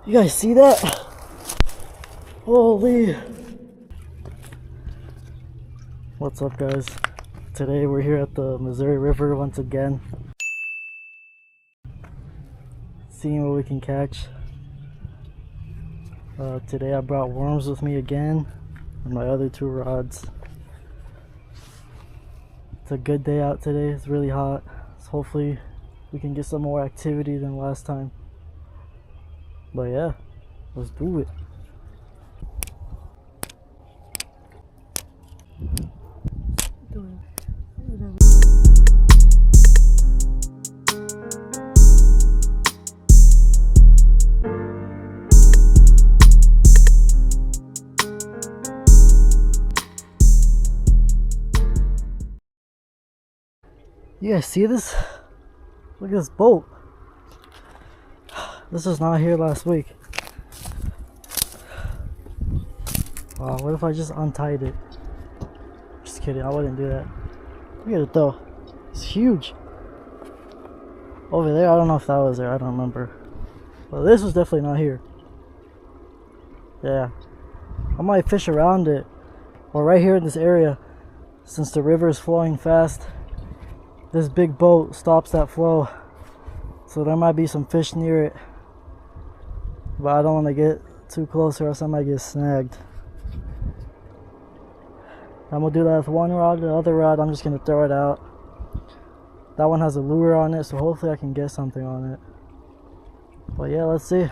You guys see that? Holy. What's up, guys? Today we're here at the Missouri River once again, seeing what we can catch. Today I brought worms with me again and my other two rods. It's a good day out today. It's really hot, so hopefully we can get some more activity than last time. But yeah, let's do it. You guys see this? Look at this boat. This was not here last week. Wow, what if I just untied it? Just kidding, I wouldn't do that. Look at it though. It's huge. Over there, I don't know if that was there, I don't remember. But this was definitely not here. Yeah. I might fish around it. Or right here in this area. Since the river is flowing fast, this big boat stops that flow. So there might be some fish near it. But I don't want to get too close or else I might get snagged. I'm going to do that with one rod. The other rod, I'm just going to throw it out. That one has a lure on it, so hopefully I can get something on it. But yeah, let's see.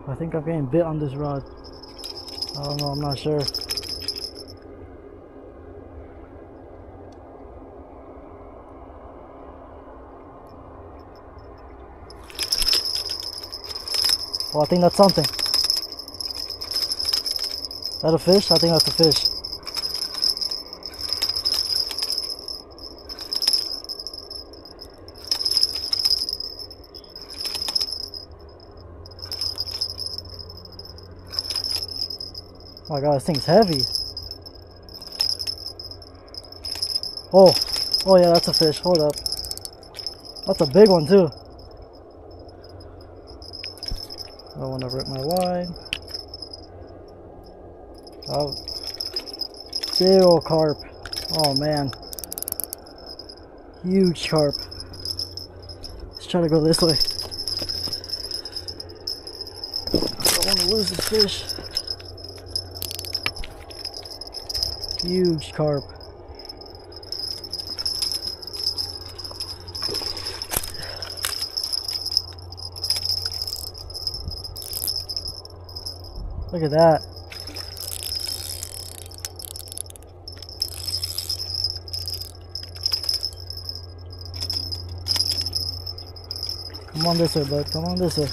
I think I'm getting bit on this rod. I don't know, I'm not sure. Oh, I think that's something. Is that a fish? I think that's a fish. Oh my god, this thing's heavy. Oh yeah, that's a fish. Hold up. That's a big one too. I don't want to rip my line. Oh, big old carp. Oh man, huge carp. Let's try to go this way. I don't want to lose this fish. Huge carp. Look at that. Come on this way, bud. Come on this way.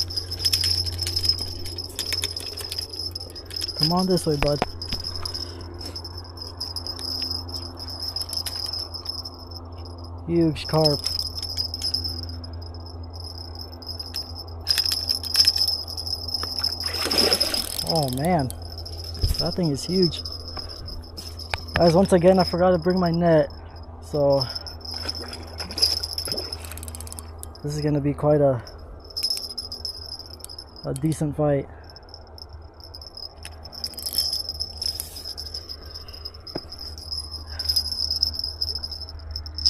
Come on this way, bud. Huge carp. Oh man, that thing is huge. Guys, once again, I forgot to bring my net, so this is gonna be quite a decent fight.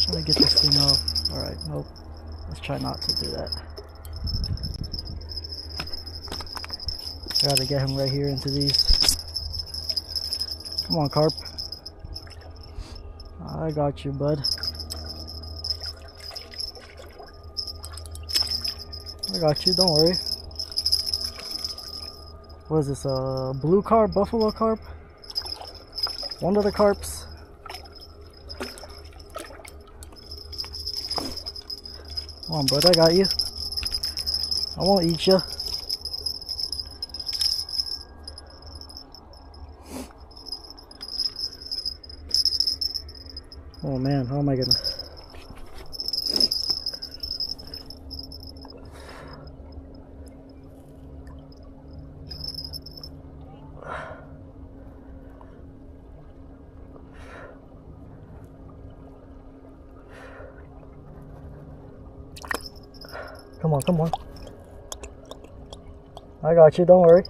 Trying to get this thing off. Alright, nope. Let's try not to do that. Gotta get him right here into these. Come on, carp. I got you, bud. I got you, don't worry. What is this, blue carp, buffalo carp? One of the carps. Come on, bud, I got you. I won't eat you. Oh man, how am I gonna... Come on, come on. I got you, don't worry.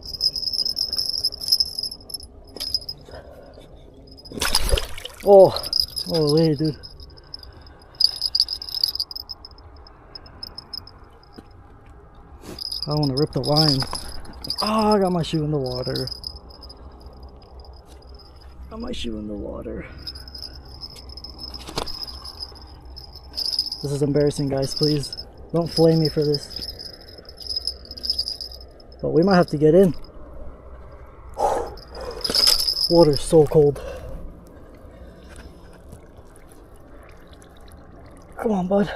Oh, holy dude. I don't want to rip the line. Oh, I got my shoe in the water. Got my shoe in the water. This is embarrassing, guys. Please don't flame me for this. But we might have to get in. Water's so cold. Come on, bud.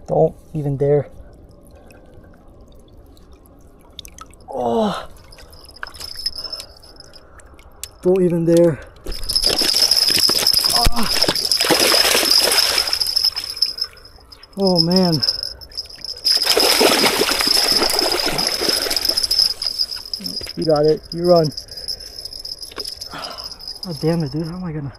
Don't even dare. Oh. Don't even dare. Ah. Oh man. You got it. You run. Oh damn it, dude. How am I gonna...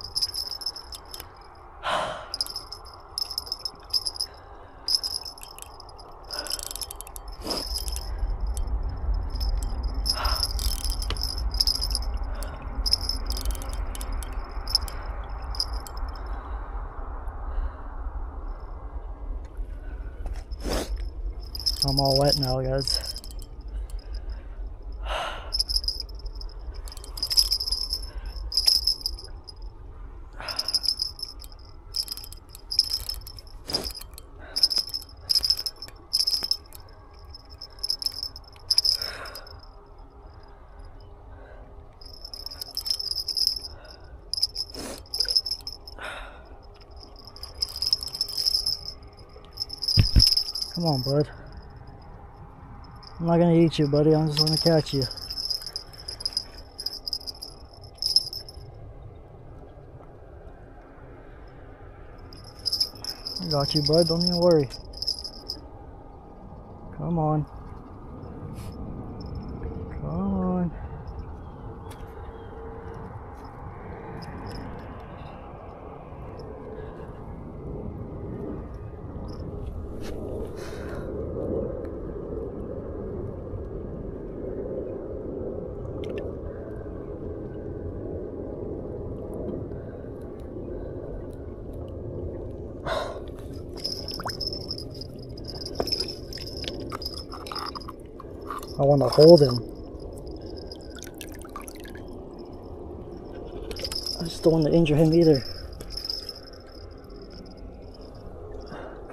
I'm all wet now, guys. Come on, bud. I'm not gonna eat you, buddy. I'm just gonna catch you. I got you, bud. Don't even worry. Come on. Come on. I want to hold him. I just don't want to injure him either.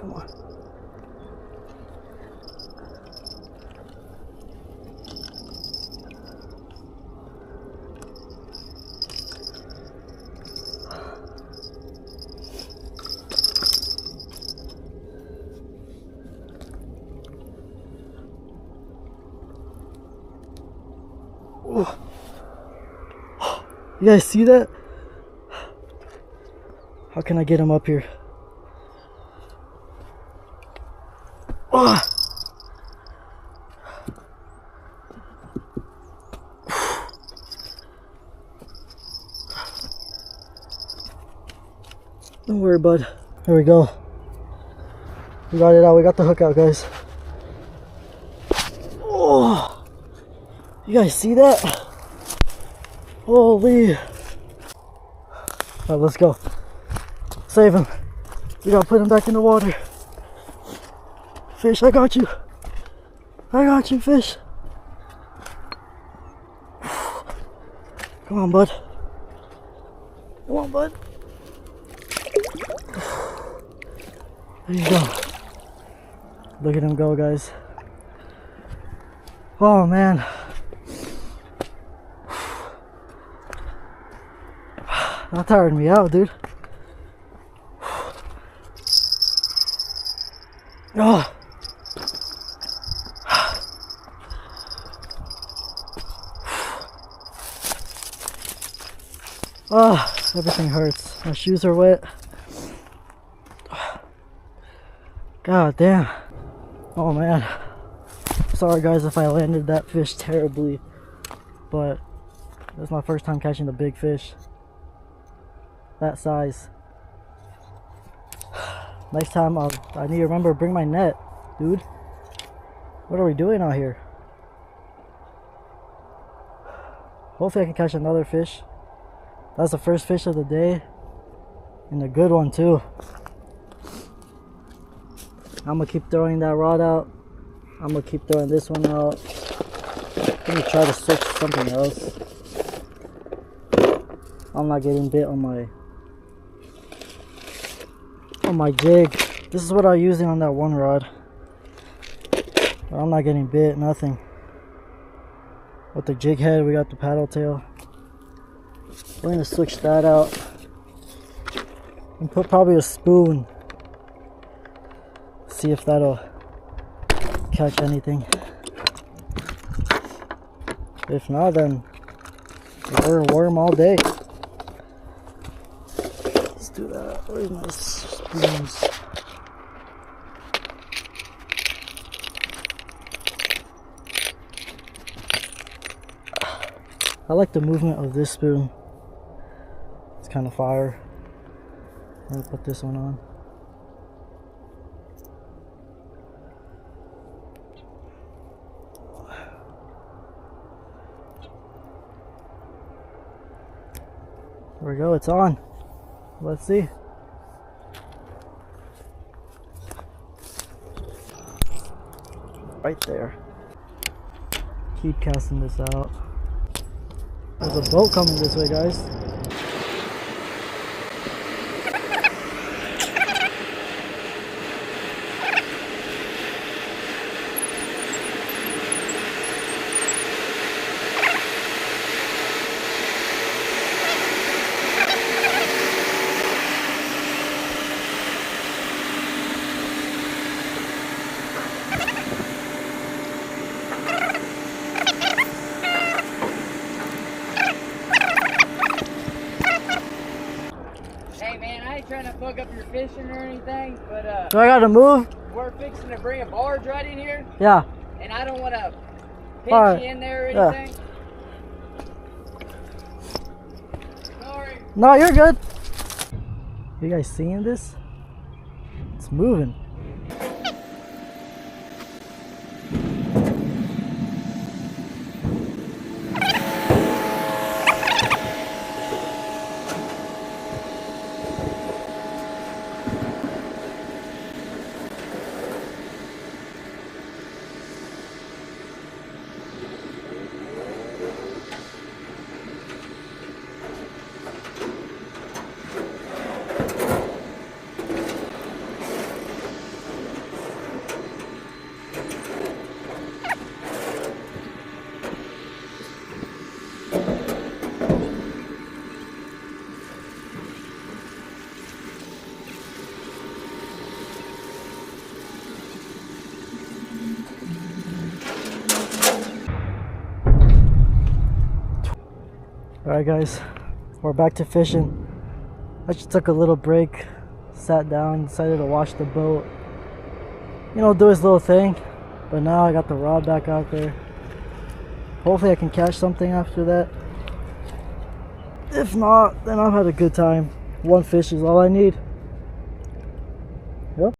Come on. You guys see that? How can I get him up here? Oh. Don't worry, bud. There we go. We got it out. We got the hook out, guys. Oh, you guys see that? Holy. Alright, let's go. Save him. We gotta put him back in the water. Fish, I got you. I got you, fish. Come on, bud. Come on, bud. There you go. Look at him go, guys. Oh, man. That tired me out, dude. Oh. Oh, everything hurts. My shoes are wet. God damn. Oh man. Sorry guys if I landed that fish terribly, but that's my first time catching a big fish that size. Next time I need to remember to bring my net, dude. What are we doing out here? Hopefully I can catch another fish. That's the first fish of the day. And a good one too. I'm gonna keep throwing that rod out. I'm gonna keep throwing this one out. Let me try to switch something else. I'm not getting bit on my jig. This is what I'm using on that one rod. But I'm not getting bit, nothing. With the jig head, we got the paddle tail. We're gonna switch that out and put probably a spoon. See if that'll catch anything. If not, then we're a worm all day. Let's do that. Where's my spoons? I like the movement of this spoon. It's kind of fire. I'm gonna put this one on. There we go, it's on. Let's see. Right there. Keep casting this out. There's a boat coming this way, guys. Trying to fuck up your fishing or anything, but Do I gotta move? we're fixing to bring a barge right in here, Yeah. and I don't want to pinch Alright. you in there or Yeah. anything. Sorry. No, you're good. You guys seeing this? It's moving. Alright guys, we're back to fishing. I just took a little break, sat down, decided to wash the boat. You know, do his little thing. But now I got the rod back out there. Hopefully I can catch something after that. If not, then I've had a good time. One fish is all I need.